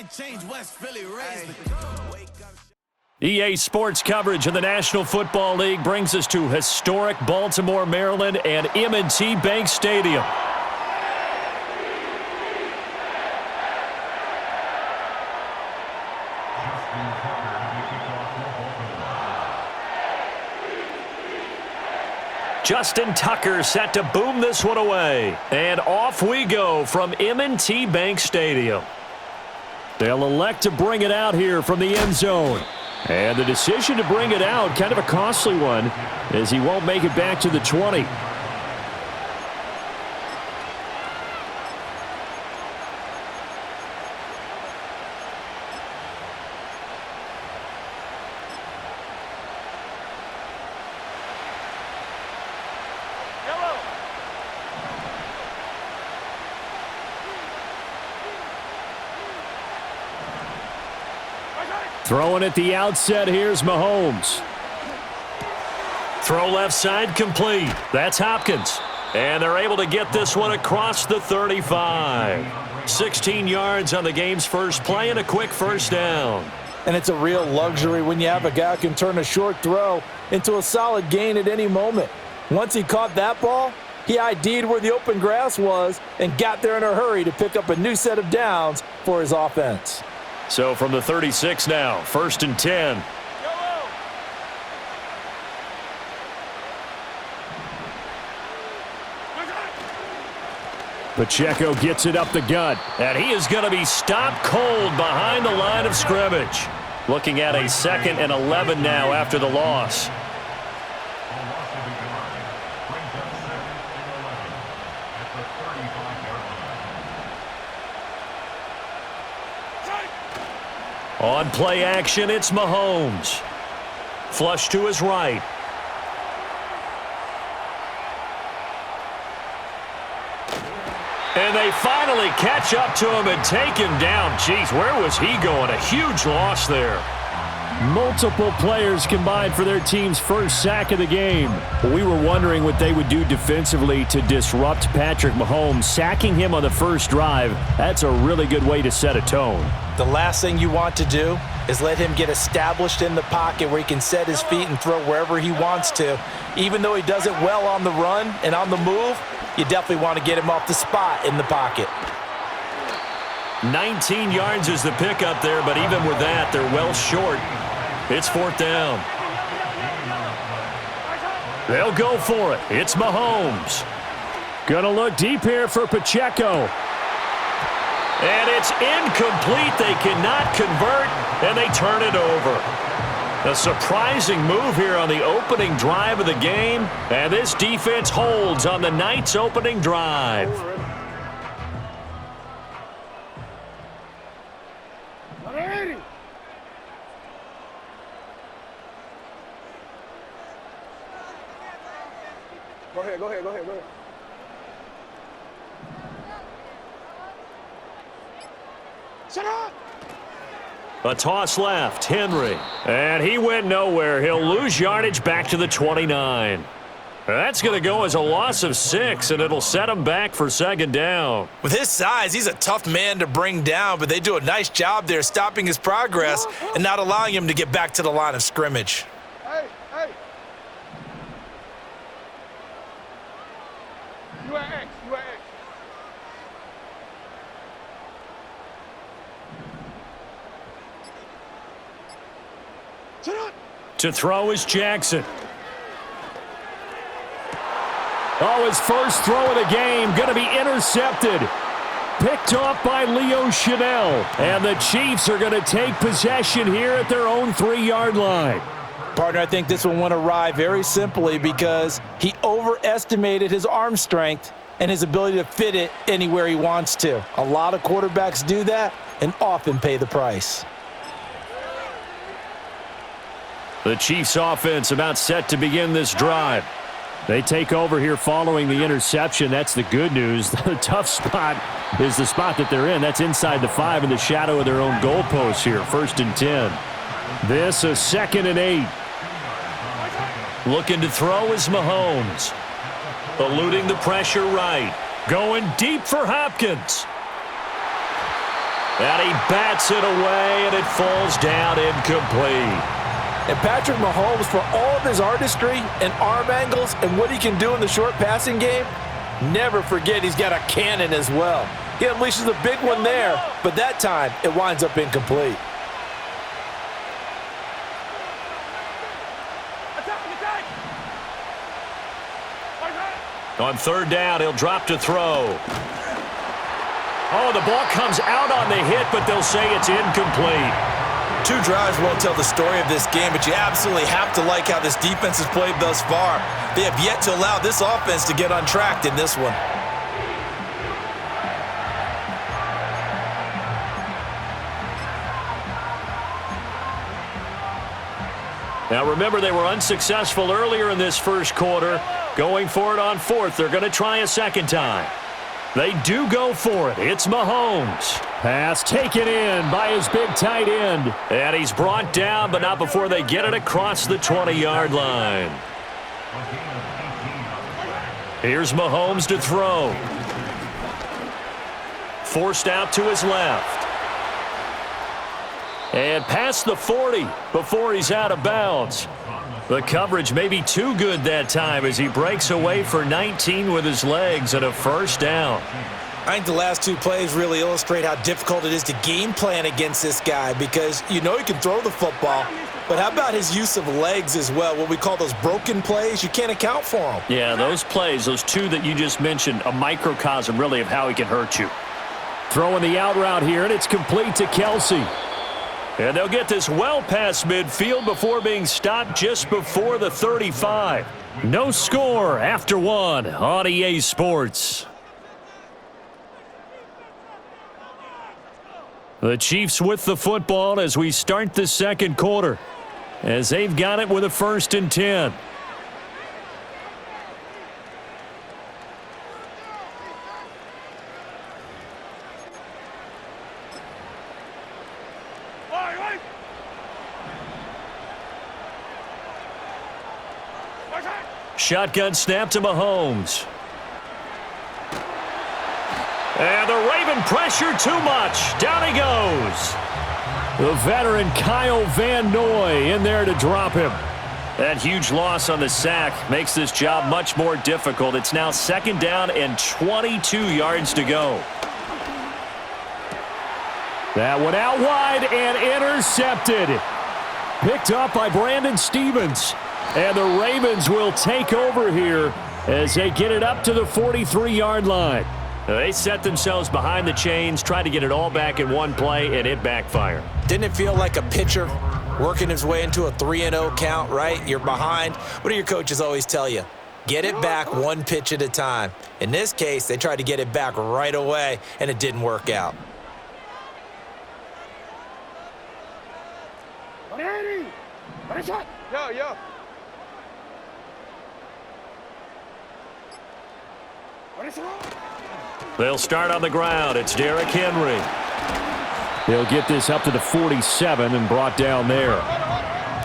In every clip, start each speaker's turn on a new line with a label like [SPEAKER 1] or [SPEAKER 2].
[SPEAKER 1] can't change West Philly, raise the
[SPEAKER 2] EA Sports coverage of the National Football League brings us to historic Baltimore, Maryland, and M&T Bank Stadium. Justin Tucker set to boom this one away. And off we go from M&T Bank Stadium. They'll elect to bring it out here from the end zone. And the decision to bring it out, kind of a costly one, as he won't make it back to the 20. Throwing at the outset, here's Mahomes. Throw left side complete. That's Hopkins. And they're able to get this one across the 35. 16 yards on the game's first play and a quick first down.
[SPEAKER 3] And it's a real luxury when you have a guy who can turn a short throw into a solid gain at any moment. Once he caught that ball, he ID'd where the open grass was and got there in a hurry to pick up a new set of downs for his offense.
[SPEAKER 2] So from the 36 now, 1st and 10. Pacheco gets it up the gut, and he is going to be stopped cold behind the line of scrimmage. Looking at a 2nd and 11 now after the loss. On play action, it's Mahomes. Flush to his right. And they finally catch up to him and take him down. Jeez, where was he going? A huge loss there. Multiple players combined for their team's first sack of the game. We were wondering what they would do defensively to disrupt Patrick Mahomes. Sacking him on the first drive, that's a really good way to set a tone.
[SPEAKER 3] The last thing you want to do is let him get established in the pocket where he can set his feet and throw wherever he wants to. Even though he does it well on the run and on the move, you definitely want to get him off the spot in the pocket.
[SPEAKER 2] 19 yards is the pickup there, but even with that, they're well short. It's 4th down. They'll go for it. It's Mahomes. Gonna look deep here for Pacheco. And it's incomplete. They cannot convert, and they turn it over. A surprising move here on the opening drive of the game, and this defense holds on the night's opening drive.
[SPEAKER 4] Go ahead. Shut up!
[SPEAKER 2] A toss left, Henry. And he went nowhere. He'll lose yardage back to the 29. That's going to go as a loss of 6, and it'll set him back for 2nd down.
[SPEAKER 3] With his size, he's a tough man to bring down, but they do a nice job there stopping his progress and not allowing him to get back to the line of scrimmage.
[SPEAKER 4] Hey! You are X.
[SPEAKER 2] To throw is Jackson. Oh, his first throw of the game going to be intercepted. Picked off by Leo Chanel. And the Chiefs are going to take possession here at their own 3-yard line.
[SPEAKER 3] Partner, I think this one went awry very simply because he overestimated his arm strength and his ability to fit it anywhere he wants to. A lot of quarterbacks do that and often pay the price.
[SPEAKER 2] The Chiefs offense about set to begin this drive. They take over here following the interception. That's the good news. The tough spot is the spot that they're in. That's inside the 5 in the shadow of their own goalpost here. 1st and 10. This a 2nd and 8. Looking to throw is Mahomes. Eluding the pressure right. Going deep for Hopkins. And he bats it away, and it falls down incomplete.
[SPEAKER 3] And Patrick Mahomes, for all of his artistry and arm angles and what he can do in the short passing game, never forget he's got a cannon as well. He unleashes a big one there, but that time it winds up incomplete.
[SPEAKER 2] On third down, he'll drop to throw. Oh, the ball comes out on the hit, but they'll say it's incomplete.
[SPEAKER 3] Two drives won't tell the story of this game, but you absolutely have to like how this defense has played thus far. They have yet to allow this offense to get untracked in this one.
[SPEAKER 2] Now remember, they were unsuccessful earlier in this first quarter. Going for it on fourth. They're going to try a second time. They do go for it. It's Mahomes. Pass taken in by his big tight end. And he's brought down, but not before they get it across the 20-yard line. Here's Mahomes to throw. Forced out to his left. And past the 40 before he's out of bounds. The coverage may be too good that time as he breaks away for 19 with his legs and a first down.
[SPEAKER 3] I think the last two plays really illustrate how difficult it is to game plan against this guy because you know he can throw the football, but how about his use of legs as well, what we call those broken plays? You can't account for them.
[SPEAKER 2] Yeah, those plays, those two that you just mentioned, a microcosm really of how he can hurt you. Throwing the out route here, and it's complete to Kelsey. And they'll get this well past midfield before being stopped just before the 35. No score after one on EA Sports. The Chiefs with the football as we start the second quarter, as they've got it with a 1st and 10. Shotgun snap to Mahomes. And the Raven pressure too much. Down he goes. The veteran Kyle Van Noy in there to drop him. That huge loss on the sack makes this job much more difficult. It's now 2nd down and 22 yards to go. That one out wide and intercepted. Picked up by Brandon Stevens. And the Ravens will take over here as they get it up to the 43-yard line. They set themselves behind the chains, tried to get it all back in one play, and it backfired.
[SPEAKER 3] Didn't it feel like a pitcher working his way into a 3-0 count, right? You're behind. What do your coaches always tell you? Get it back one pitch at a time. In this case, they tried to get it back right away, and it didn't work out.
[SPEAKER 4] Yo.
[SPEAKER 2] They'll start on the ground. It's Derrick Henry. He'll get this up to the 47 and brought down there.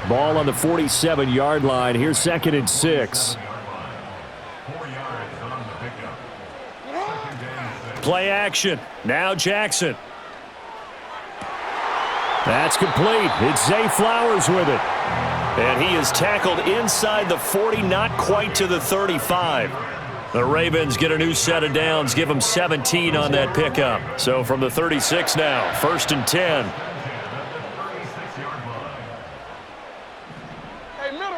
[SPEAKER 2] Ball on the 47-yard line. Here's 2nd and 6. Play action. Now Jackson. That's complete. It's Zay Flowers with it. And he is tackled inside the 40, not quite to the 35. The Ravens get a new set of downs, give them 17 on that pickup. So from the 36 now, 1st and 10.
[SPEAKER 4] Hey, middle.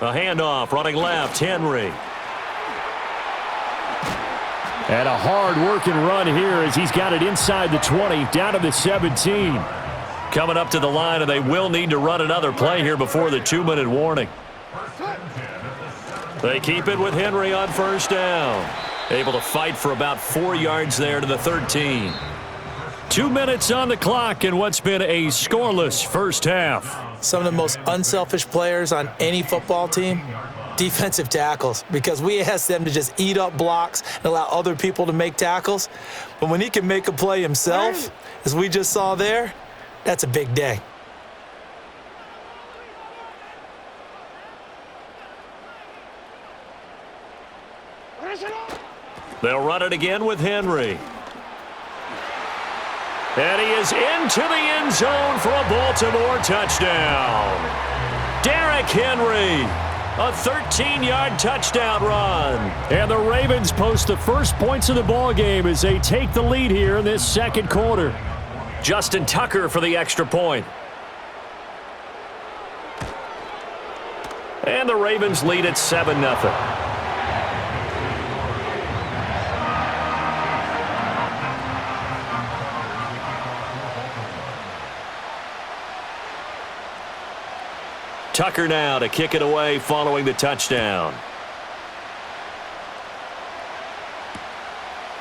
[SPEAKER 2] A handoff, running left, Henry. And a hard-working run here as he's got it inside the 20, down to the 17. Coming up to the line, and they will need to run another play here before the 2-minute warning. They keep it with Henry on 1st down. Able to fight for about 4 yards there to the 13. 2 minutes on the clock in what's been a scoreless first half.
[SPEAKER 3] Some of the most unselfish players on any football team, defensive tackles, because we ask them to just eat up blocks and allow other people to make tackles. But when he can make a play himself, as we just saw there, that's a big day.
[SPEAKER 2] They'll run it again with Henry. And he is into the end zone for a Baltimore touchdown. Derrick Henry, a 13-yard touchdown run. And the Ravens post the first points of the ballgame as they take the lead here in this second quarter. Justin Tucker for the extra point. And the Ravens lead at 7-0. Tucker now to kick it away following the touchdown.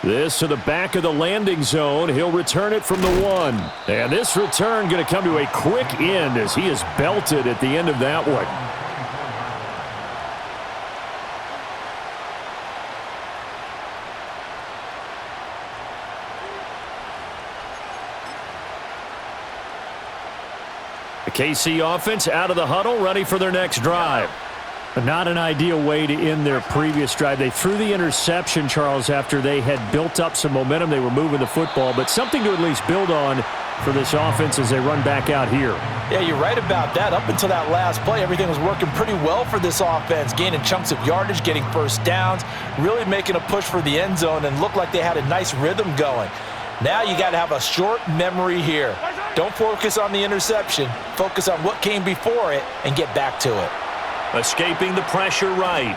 [SPEAKER 2] This to the back of the landing zone. He'll return it from the 1. And this return going to come to a quick end as he is belted at the end of that one. The KC offense out of the huddle, ready for their next drive. Not an ideal way to end their previous drive. They threw the interception, Charles, after they had built up some momentum. They were moving the football, but something to at least build on for this offense as they run back out here.
[SPEAKER 3] Yeah, you're right about that. Up until that last play, everything was working pretty well for this offense, gaining chunks of yardage, getting first downs, really making a push for the end zone, and looked like they had a nice rhythm going. Now you got to have a short memory here. Don't focus on the interception. Focus on what came before it and get back to it.
[SPEAKER 2] Escaping the pressure right.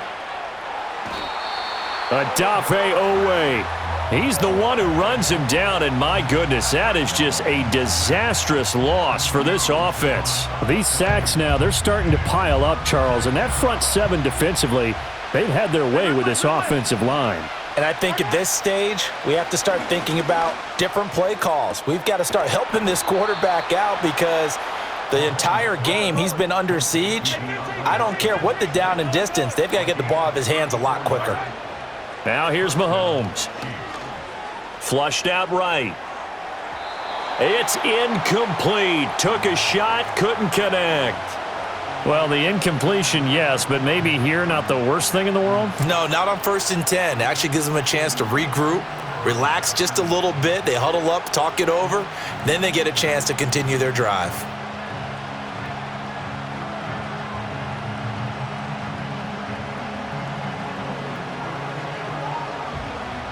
[SPEAKER 2] Adafe Owe. He's the one who runs him down, and my goodness, that is just a disastrous loss for this offense. These sacks now, they're starting to pile up, Charles, and that front 7 defensively, they've had their way with this offensive line.
[SPEAKER 3] And I think at this stage, we have to start thinking about different play calls. We've got to start helping this quarterback out because the entire game he's been under siege. I don't care what the down and distance. They've got to get the ball out of his hands a lot quicker.
[SPEAKER 2] Now here's Mahomes. Flushed out right. It's incomplete. Took a shot, couldn't connect. Well, the incompletion, yes, but maybe here not the worst thing in the world?
[SPEAKER 3] No, not on 1st and 10. Actually gives them a chance to regroup, relax just a little bit. They huddle up, talk it over. Then they get a chance to continue their drive.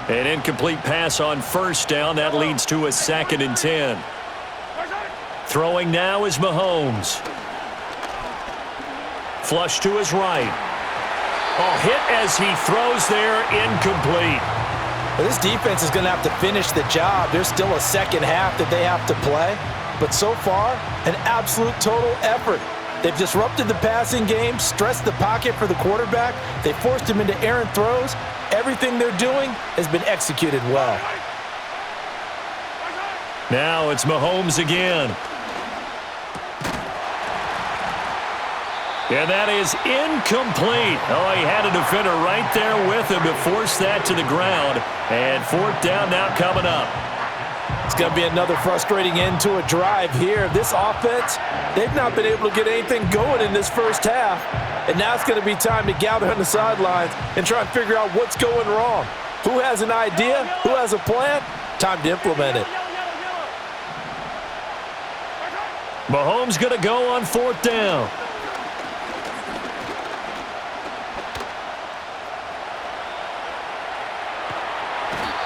[SPEAKER 2] An incomplete pass on 1st down. That leads to a 2nd and 10. Throwing now is Mahomes. Flush to his right. Hit as he throws there, incomplete.
[SPEAKER 3] Well, this defense is going to have to finish the job. There's still a second half that they have to play. But so far, an absolute total effort. They've disrupted the passing game, stressed the pocket for the quarterback. They forced him into errant throws. Everything they're doing has been executed well.
[SPEAKER 2] Now it's Mahomes again. And that is incomplete. Oh, he had a defender right there with him to force that to the ground. And 4th down now coming up.
[SPEAKER 3] It's going to be another frustrating end to a drive here. This offense, they've not been able to get anything going in this first half. And now it's going to be time to gather on the sidelines and try and figure out what's going wrong. Who has an idea? Who has a plan? Time to implement it.
[SPEAKER 2] Mahomes going to go on 4th down.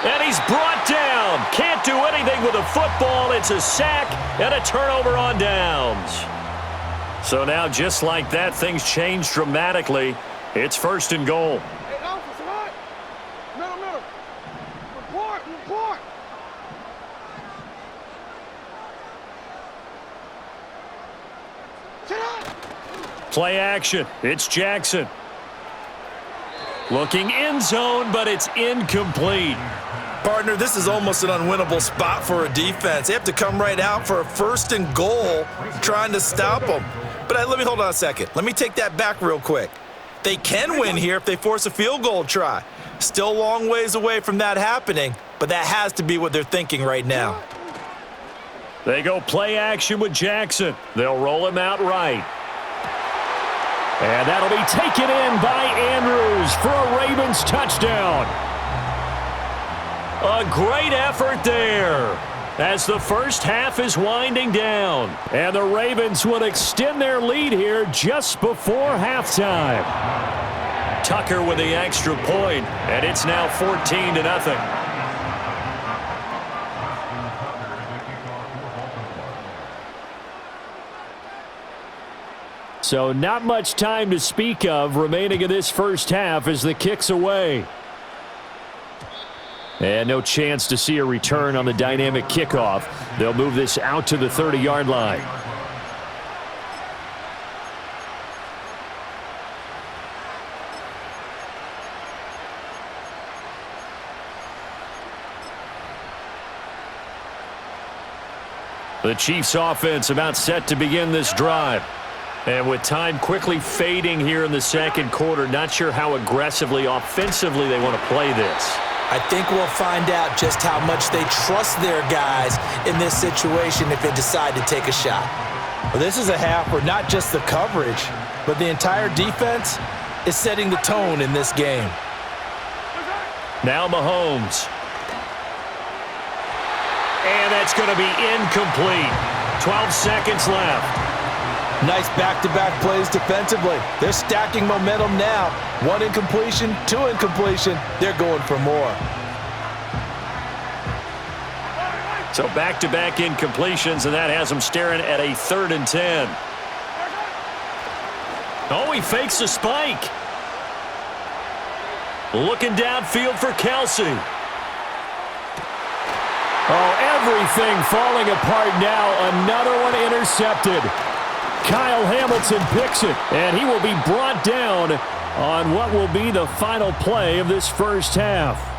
[SPEAKER 2] And he's brought down. Can't do anything with a football. It's a sack and a turnover on downs. So now, just like that, things change dramatically. It's 1st and goal.
[SPEAKER 4] Hey, Alpha, come on. Middle. Report. Sit up.
[SPEAKER 2] Play action. It's Jackson. Looking end zone, but it's incomplete.
[SPEAKER 3] Partner, this is almost an unwinnable spot for a defense. They have to come right out for a 1st and goal trying to stop them. But let me hold on a second. Let me take that back real quick. They can win here if they force a field goal try. Still a long ways away from that happening, but that has to be what they're thinking right now.
[SPEAKER 2] They go play action with Jackson. They'll roll him out right. And that'll be taken in by Andrews for a Ravens touchdown. A great effort there as the first half is winding down. And the Ravens would extend their lead here just before halftime. Tucker with the extra point, and it's now 14-0. So not much time to speak of remaining in this first half as the kick's away. And no chance to see a return on the dynamic kickoff. They'll move this out to the 30-yard line. The Chiefs offense about set to begin this drive. And with time quickly fading here in the second quarter, not sure how aggressively, offensively they want to play this.
[SPEAKER 3] I think we'll find out just how much they trust their guys in this situation if they decide to take a shot. Well, this is a half where not just the coverage, but the entire defense is setting the tone in this game.
[SPEAKER 2] Now Mahomes. And that's going to be incomplete. 12 seconds left.
[SPEAKER 3] Nice back-to-back plays defensively. They're stacking momentum now. One incompletion, two incompletion. They're going for more.
[SPEAKER 2] So back-to-back incompletions, and that has them staring at a 3rd and 10. Oh, he fakes a spike. Looking downfield for Kelsey. Oh, everything falling apart now. Another one intercepted. Kyle Hamilton picks it, and he will be brought down on what will be the final play of this first half.